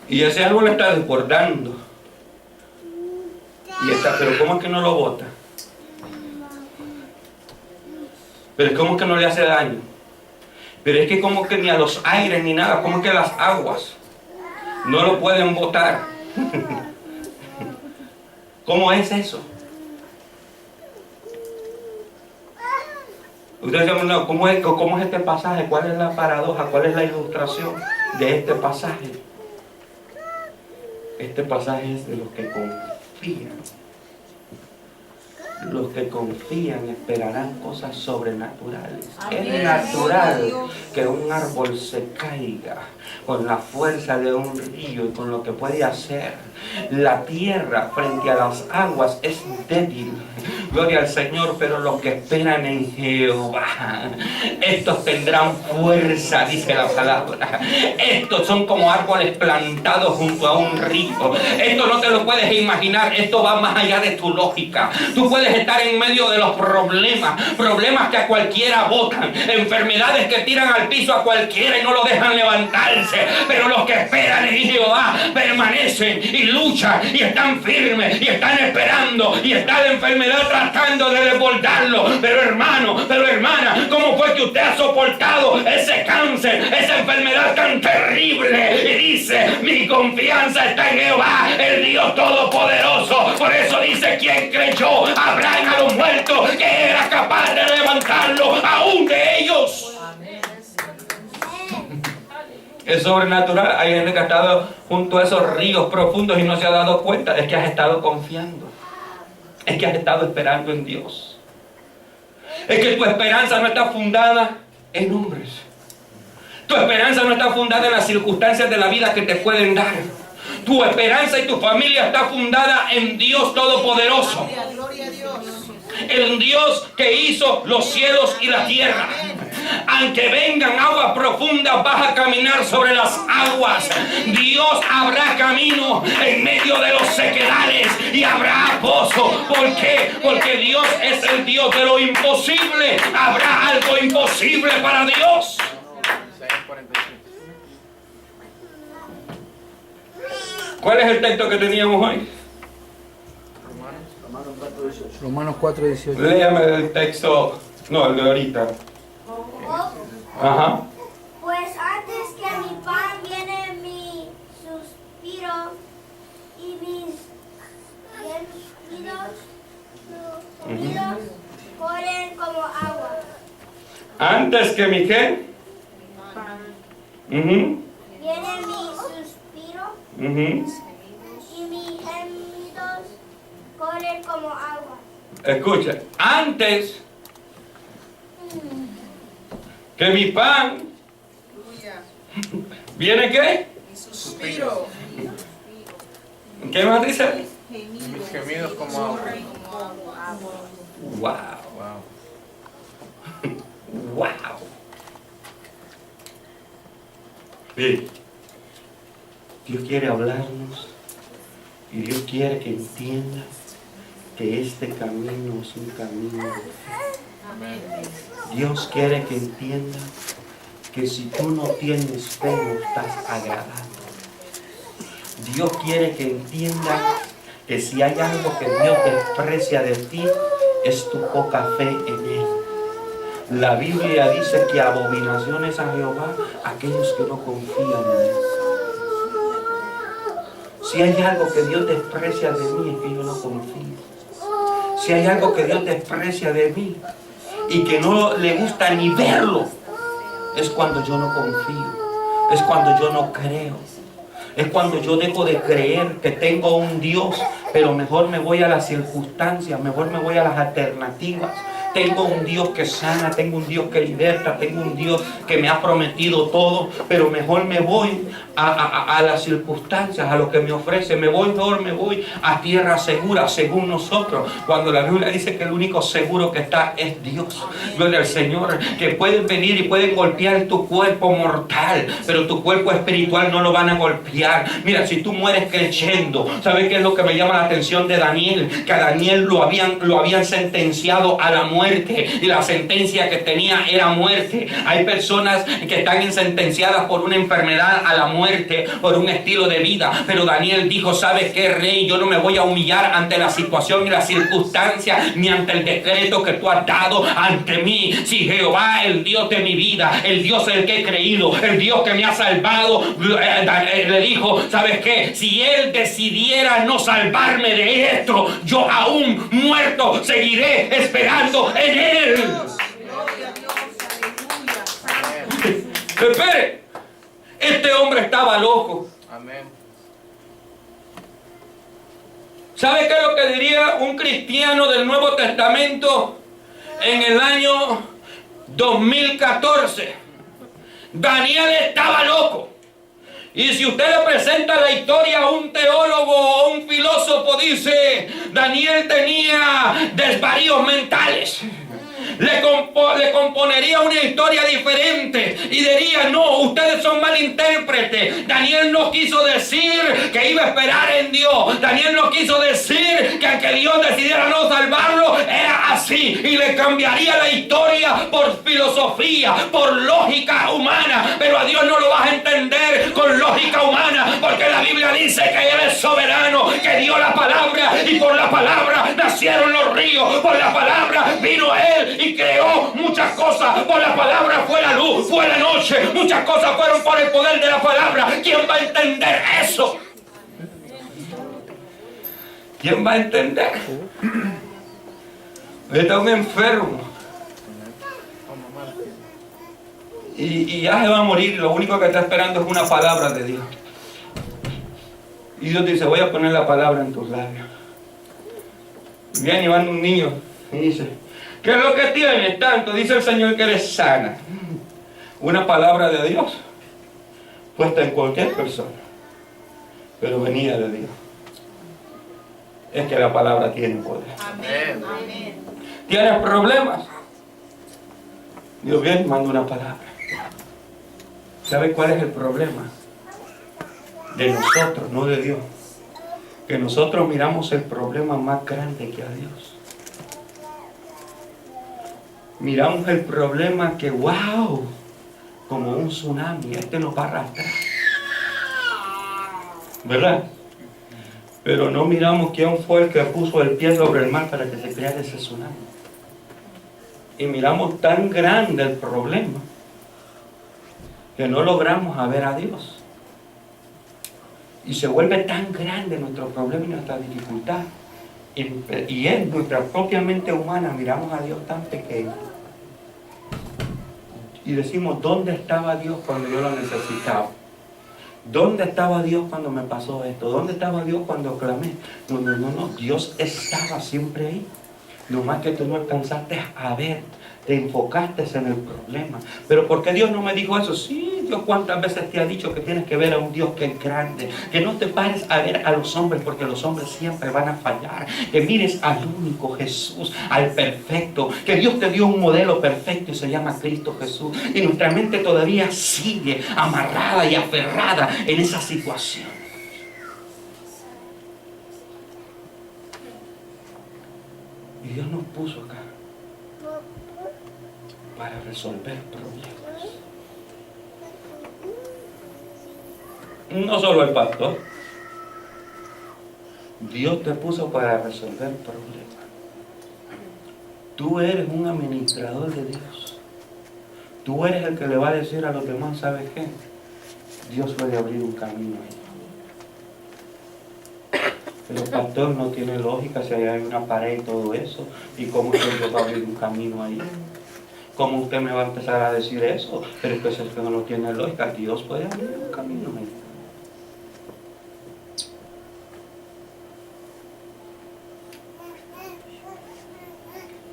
Y ese árbol está desbordando. Pero ¿cómo es que no lo bota? Pero ¿cómo es que no le hace daño? Pero es que como que ni a los aires ni nada, como que las aguas no lo pueden botar. ¿Cómo es eso? Ustedes dicen, no, ¿cómo es este pasaje? ¿Cuál es la paradoja? ¿Cuál es la ilustración de este pasaje? Este pasaje es de los que confían. Los que confían esperarán cosas sobrenaturales. Amén. Es natural que un árbol se caiga con la fuerza de un río y con lo que puede hacer. La tierra frente a las aguas es débil. Gloria al Señor, pero los que esperan en Jehová, estos tendrán fuerza, dice la palabra. Estos son como árboles plantados junto a un río. Esto no te lo puedes imaginar, esto va más allá de tu lógica. Tú puedes estar en medio de los problemas que a cualquiera botan, enfermedades que tiran al piso a cualquiera y no lo dejan levantarse, pero los que esperan en Jehová permanecen y luchan y están firmes y están esperando, y está la enfermedad tratando de desbordarlo. Pero hermano, pero hermana, ¿cómo fue que usted ha soportado ese cáncer, esa enfermedad tan terrible? Y dice, mi confianza está en Jehová, el Dios Todopoderoso. Por eso dice, ¿quién creyó Abraham a los muertos que era capaz de levantarlo aún de ellos? Es sobrenatural. Hay gente que ha estado junto a esos ríos profundos y no se ha dado cuenta. Es que has estado confiando. Es que has estado esperando en Dios. Es que tu esperanza no está fundada en hombres. Tu esperanza no está fundada en las circunstancias de la vida que te pueden dar. Tu esperanza y tu familia está fundada en Dios Todopoderoso. Gloria a Dios. El Dios que hizo los cielos y la tierra. Aunque vengan aguas profundas, vas a caminar sobre las aguas. Dios habrá camino en medio de los sequedales y habrá pozo. ¿Por qué? Porque Dios es el Dios de lo imposible. Habrá algo imposible para Dios. ¿Cuál es el texto que teníamos hoy? Romanos 4:18. Léame el texto, no, el de ahorita. Ajá. Pues antes que mi pan viene mi suspiro y mis como agua. Antes que mi qué. Ujú, Viene mi suspiro ujú. y mis gemidos corren como agua. Escucha, antes que mi pan, ¿viene qué? Suspiro. ¿Qué más dice? Mis gemidos como agua. Wow, Wow. wow. Sí. Dios quiere hablarnos y Dios quiere que entienda que este camino es un camino de fe. Amén. Dios quiere que entienda que si tú no tienes fe no estás agradando. Dios quiere que entienda que si hay algo que Dios desprecia de ti es tu poca fe en Él. La Biblia dice que abominación es a Jehová aquellos que no confían en Él. Si hay algo que Dios desprecia de mí es que yo no confío. Si hay algo que Dios desprecia de mí y que no le gusta ni verlo, es cuando yo no confío, es cuando yo no creo, es cuando yo dejo de creer que tengo un Dios, pero mejor me voy a las circunstancias, mejor me voy a las alternativas. Tengo un Dios que sana, tengo un Dios que liberta, tengo un Dios que me ha prometido todo, pero mejor me voy a las circunstancias, a lo que me ofrece. Me voy a tierra segura, según nosotros, cuando la Biblia dice que el único seguro que está es Dios. Gloria al Señor, que pueden venir y pueden golpear tu cuerpo mortal, pero tu cuerpo espiritual no lo van a golpear. Mira, si tú mueres creyendo, ¿sabes qué es lo que me llama la atención de Daniel? Que a Daniel lo habían sentenciado a la muerte, y la sentencia que tenía era muerte. Hay personas que están sentenciadas por una enfermedad a la muerte, por un estilo de vida, pero Daniel dijo: ¿sabes qué, rey? Yo no me voy a humillar ante la situación y la circunstancia, ni ante el decreto que tú has dado ante mí. Si Jehová, el Dios de mi vida, el Dios en el que he creído, el Dios que me ha salvado, le dijo: ¿sabes qué? Si Él decidiera no salvarme de esto, yo aún muerto seguiré esperando en Él. Gloria a Dios, aleluya. Espere, este hombre estaba loco. Amén. ¿Sabe qué es lo que diría un cristiano del Nuevo Testamento en el año 2014? Daniel estaba loco. Y si usted le presenta la historia a un teólogo o un filósofo, dice: Daniel tenía desvaríos mentales. Le componería una historia diferente y diría: no, ustedes son malintérpretes. Daniel no quiso decir que iba a esperar en Dios. Daniel no quiso decir que aunque Dios decidiera no salvarlo, era así. Y le cambiaría la historia por filosofía, por lógica humana. Pero a Dios no lo vas a entender con lógica humana, porque la Biblia dice que Él es soberano, que dio la palabra y por la palabra nacieron los ríos. Por la palabra vino Él y creó muchas cosas. Por la palabra fue la luz, fue la noche. Muchas cosas fueron por el poder de la palabra. ¿Quién va a entender eso? ¿Quién va a entender? Está un enfermo y ya se va a morir, y lo único que está esperando es una palabra de Dios. Y Dios dice: voy a poner la palabra en tus labios. Y viene y va un niño y dice: ¿qué es lo que tienes tanto? Dice el Señor que eres sana. Una palabra de Dios puesta en cualquier persona, pero venida de Dios. Es que la palabra tiene poder. Amén. Amén. ¿Tienes problemas? Dios viene y manda una palabra. ¿Sabe cuál es el problema? De nosotros, no de Dios. Que nosotros miramos el problema más grande que a Dios. Miramos el problema que, wow, como un tsunami, este nos va a arrastrar, ¿verdad? Pero no miramos quién fue el que puso el pie sobre el mar para que se creara ese tsunami. Y miramos tan grande el problema que no logramos a ver a Dios. Y se vuelve tan grande nuestro problema y nuestra dificultad Y en nuestra propia mente humana miramos a Dios tan pequeño. Y decimos, ¿dónde estaba Dios cuando yo lo necesitaba? ¿Dónde estaba Dios cuando me pasó esto? ¿Dónde estaba Dios cuando clamé? No. Dios estaba siempre ahí. Nomás que tú no alcanzaste a ver, te enfocaste en el problema. Pero ¿por qué Dios no me dijo eso? Sí, Dios cuántas veces te ha dicho que tienes que ver a un Dios que es grande. Que no te pares a ver a los hombres, porque los hombres siempre van a fallar. Que mires al único Jesús, al perfecto. Que Dios te dio un modelo perfecto y se llama Cristo Jesús. Y nuestra mente todavía sigue amarrada y aferrada en esa situación. Y Dios nos puso acá para resolver problemas. No solo el pastor. Dios te puso para resolver problemas. Tú eres un administrador de Dios. Tú eres el que le va a decir a los demás, ¿sabes qué? Dios puede abrir un camino ahí. Pero el pastor no tiene lógica si hay una pared y todo eso. ¿Y cómo es que Dios va a abrir un camino ahí? ¿Cómo usted me va a empezar a decir eso? Pero es que eso no tiene lógica. Dios puede abrir un camino ahí.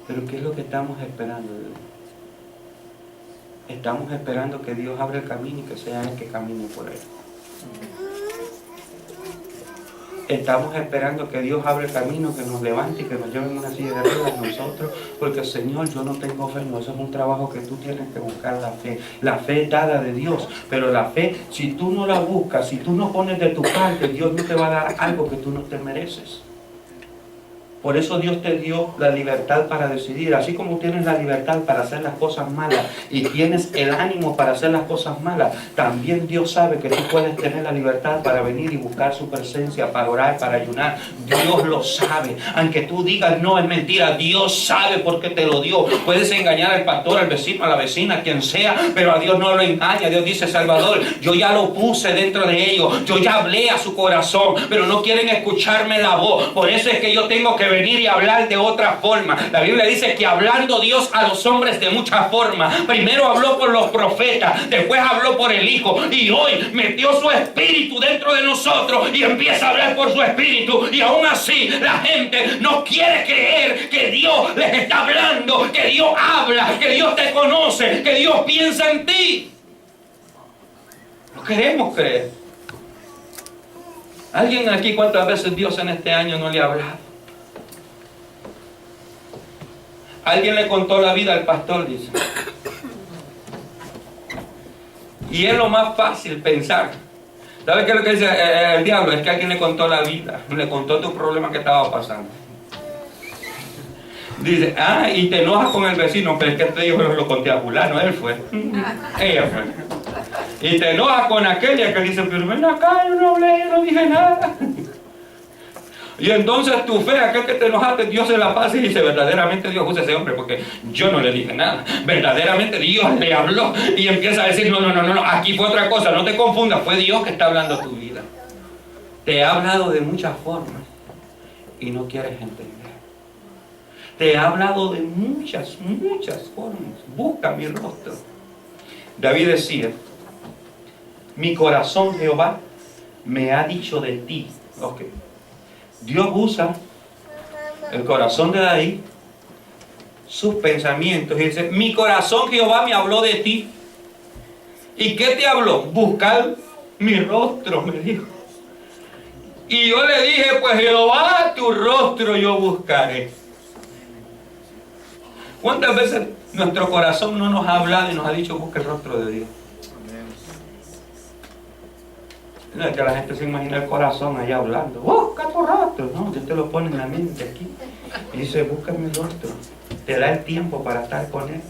Pero ¿qué es lo que estamos esperando? Estamos esperando que Dios abra el camino y que sea Él que camine por él. Estamos esperando que Dios abra el camino, que nos levante y que nos lleve en una silla de ruedas nosotros, porque Señor, yo no tengo fe. No, eso es un trabajo que tú tienes que buscar, la fe. La fe es dada de Dios, pero la fe, si tú no la buscas, si tú no pones de tu parte, Dios no te va a dar algo que tú no te mereces. Por eso Dios te dio la libertad para decidir. Así como tienes la libertad para hacer las cosas malas y tienes el ánimo para hacer las cosas malas, también Dios sabe que tú puedes tener la libertad para venir y buscar su presencia, para orar, para ayunar. Dios lo sabe. Aunque tú digas no, es mentira, Dios sabe por qué te lo dio. Puedes engañar al pastor, al vecino, a la vecina, a quien sea, pero a Dios no lo engaña. Dios dice, Salvador, yo ya lo puse dentro de ellos, yo ya hablé a su corazón, pero no quieren escucharme la voz. Por eso es que yo tengo que venir y hablar de otra forma. La Biblia dice que hablando Dios a los hombres de muchas formas. Primero habló por los profetas, después habló por el Hijo, y hoy metió su espíritu dentro de nosotros y empieza a hablar por su espíritu. Y aún así la gente no quiere creer que Dios les está hablando, que Dios habla, que Dios te conoce, que Dios piensa en ti. No queremos creer. ¿Alguien aquí cuántas veces Dios en este año no le ha hablado? Alguien le contó la vida al pastor, dice. Y es lo más fácil pensar. ¿Sabes qué es lo que dice el diablo? Es que alguien le contó la vida, le contó tu problema que estaba pasando. Dice, y te enojas con el vecino, pero es que este yo lo conté a fulano, él fue. Ella fue. Y te enojas con aquella que dice, pero ven acá, yo no hablé, yo no dije nada. Y entonces tu fe, aquel que te enojaste, Dios se la pasa y dice, verdaderamente Dios usa a ese hombre, porque yo no le dije nada. Verdaderamente Dios le habló y empieza a decir, no, aquí fue otra cosa, no te confundas, fue Dios que está hablando tu vida. Te ha hablado de muchas formas y no quieres entender. Te ha hablado de muchas formas. Busca mi rostro. David decía, mi corazón, Jehová, me ha dicho de ti. Okay. Dios usa el corazón de David, sus pensamientos, y dice, mi corazón, Jehová, me habló de ti. ¿Y qué te habló? Buscar mi rostro, me dijo. Y yo le dije, pues Jehová, tu rostro yo buscaré. ¿Cuántas veces nuestro corazón no nos ha hablado y nos ha dicho, busca el rostro de Dios? No es que la gente se imagina el corazón allá hablando, busca tu rostro. No, Dios te lo pone en la mente aquí. Y dice, busca mi rostro. Te da el tiempo para estar con Él.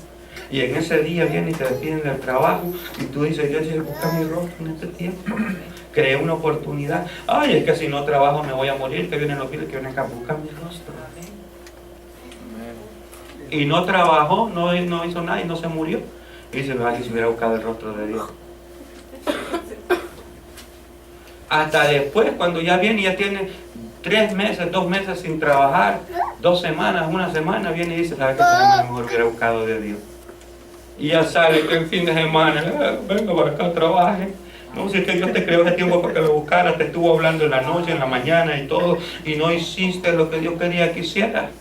Y en ese día viene y te despiden del trabajo. Y tú dices, Dios dice, busca mi rostro en este tiempo. Crea una oportunidad. Ay, es que si no trabajo me voy a morir. Que vienen los pibes que vienen acá, busca mi rostro. Y no trabajó, no hizo nada y no se murió. Y dice, ay, si hubiera buscado el rostro de Dios. Hasta después, cuando ya viene y ya tiene 3 meses, 2 meses sin trabajar, 2 semanas, 1 semana, viene y dice, ¿sabes qué? A lo mejor hubiera buscado de Dios. Y ya sale que el fin de semana, venga para acá, trabaje. No, si es que Dios te creó ese tiempo para que lo buscara, te estuvo hablando en la noche, en la mañana y todo, y no hiciste lo que Dios quería que hicieras.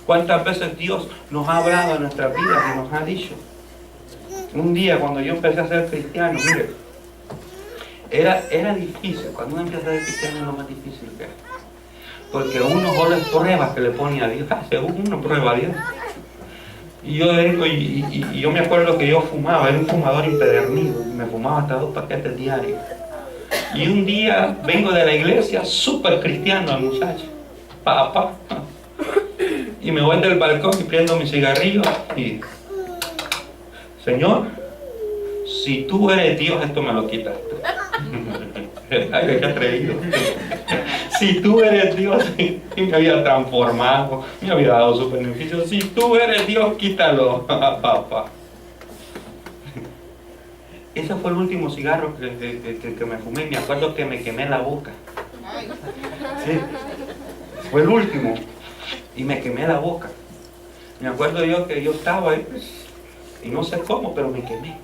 ¿Cuántas veces Dios nos ha hablado en nuestra vida y nos ha dicho? Un día cuando yo empecé a ser cristiano, mire, era difícil. Cuando uno empieza a ser cristiano es lo más difícil que es. Porque uno con las pruebas que le pone a Dios, según uno prueba a Dios. Y yo vengo y yo me acuerdo que yo fumaba, era un fumador empedernido, me fumaba hasta 2 paquetes diarios. Y un día vengo de la iglesia, súper cristiano el muchacho, papá. Y me voy del balcón y prendo mi cigarrillo y... Señor, si tú eres Dios, esto me lo quitas. Ay, qué atrevido. Si tú eres Dios, y me había transformado, me había dado su beneficio. Si tú eres Dios, quítalo, papá. Ese fue el último cigarro que me fumé. Me acuerdo que me quemé la boca. Sí, fue el último. Y me quemé la boca. Me acuerdo yo que yo estaba ahí, pues, y no sé cómo, pero me quemé.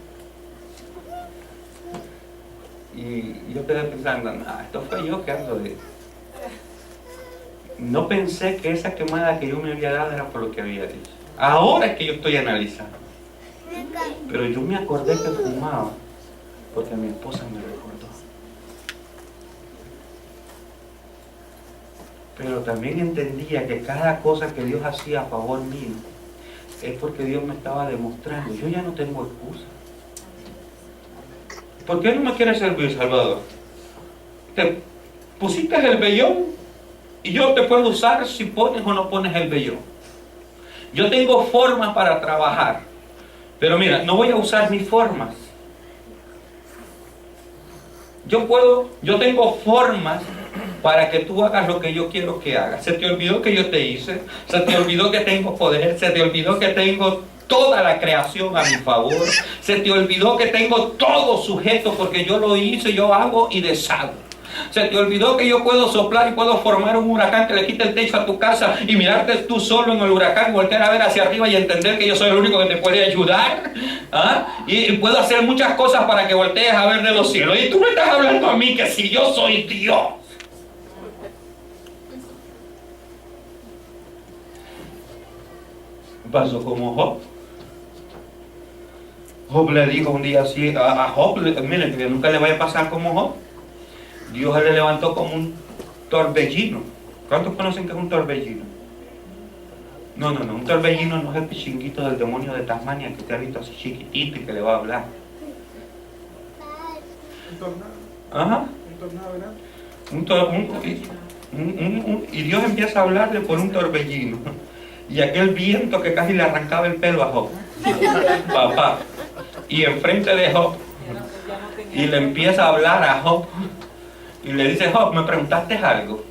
Y yo quedé pensando, esto fue yo que ando de... No pensé que esa quemada que yo me había dado era por lo que había dicho. Ahora es que yo estoy analizando. Pero yo me acordé que fumaba porque mi esposa me recordó. Pero también entendía que cada cosa que Dios hacía a favor mío es porque Dios me estaba demostrando. Yo ya no tengo excusa. ¿Por qué no me quieres servir, Salvador? Te pusiste el vellón y yo te puedo usar si pones o no pones el vellón. Yo tengo formas para trabajar, pero mira, no voy a usar mis formas. Yo tengo formas para que tú hagas lo que yo quiero que hagas. Se te olvidó que yo te hice, se te olvidó que tengo poder, se te olvidó que tengo toda la creación a mi favor, se te olvidó que tengo todo sujeto porque yo lo hice, yo hago y deshago. Se te olvidó que yo puedo soplar y puedo formar un huracán que le quite el techo a tu casa y mirarte tú solo en el huracán, voltear a ver hacia arriba y entender que yo soy el único que te puede ayudar. Y puedo hacer muchas cosas para que voltees a ver de los cielos. Y tú me estás hablando a mí que si yo soy Dios. Pasó como Job. Job le dijo un día así a Job, miren, que nunca le vaya a pasar como Job. Dios le levantó como un torbellino. ¿Cuántos conocen que es un torbellino? No, un torbellino no es el pichinguito del demonio de Tasmania que usted ha visto así chiquitito y que le va a hablar. Un tornado. Ajá. Un tornado, ¿verdad? Y Dios empieza a hablarle por un torbellino. Y aquel viento que casi le arrancaba el pelo a Job. Papá. Y enfrente de Job. Y le empieza a hablar a Job. Y le dice, Job, ¿me preguntaste algo?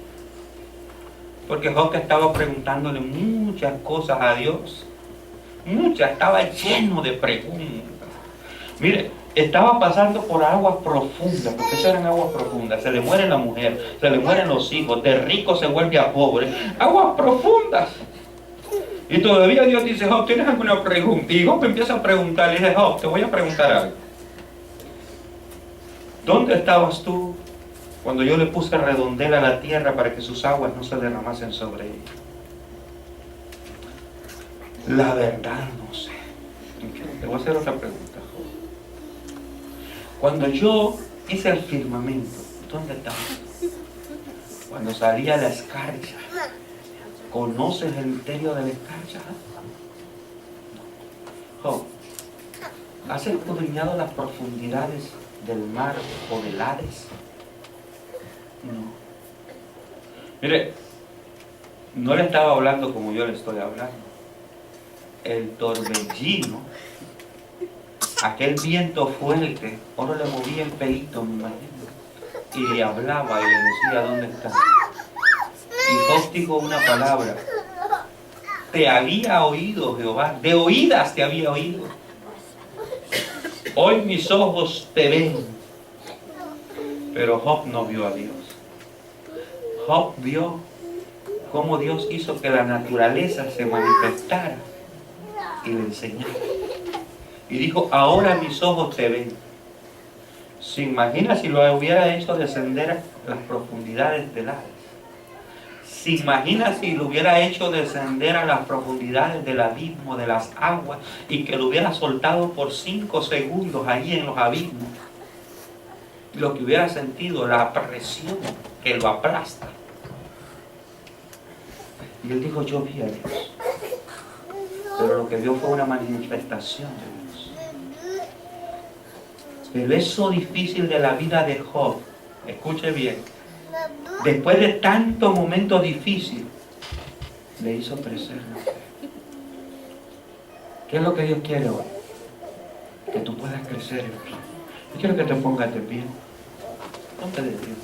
Porque Job estaba preguntándole muchas cosas a Dios. Muchas, estaba lleno de preguntas. Mire, estaba pasando por aguas profundas, porque esas eran aguas profundas. Se le muere la mujer, se le mueren los hijos, de rico se vuelve a pobre. Aguas profundas. Y todavía Dios dice, Job, ¿tienes alguna pregunta? Y Job empieza a preguntar, le dice, Job, te voy a preguntar algo. ¿Dónde estabas tú cuando yo le puse redondela a la tierra para que sus aguas no se derramasen sobre ella? La verdad no sé. Te voy a hacer otra pregunta, Job. Cuando yo hice el firmamento, ¿dónde estabas? Cuando salía la escarcha, ¿conoces el misterio de la escarcha? Job, ¿has escudriñado las profundidades del mar o del Hades? No. Mire, no le estaba hablando como yo le estoy hablando. El torbellino, aquel viento fuerte, ahora le movía el pelito, me imagino, y le hablaba y le decía, ¿dónde estás? Y Job dijo una palabra: te había oído, Jehová, de oídas te había oído. Hoy mis ojos te ven. Pero Job no vio a Dios. Job vio cómo Dios hizo que la naturaleza se manifestara y le enseñara. Y dijo, ahora mis ojos te ven. ¿Se imagina si lo hubiera hecho descender a las profundidades del Hades? ¿Se imagina si lo hubiera hecho descender a las profundidades del abismo, de las aguas, y que lo hubiera soltado por 5 segundos allí en los abismos? Lo que hubiera sentido, la presión que lo aplasta. Y él dijo, yo vi a Dios. Pero lo que vio fue una manifestación de Dios. Pero eso difícil de la vida de Job, escuche bien, después de tantos momentos difíciles, le hizo crecer la fe. ¿Qué es lo que Dios quiere hoy? Que tú puedas crecer en fe. Yo quiero que te pongas de pie. Ponte de pie.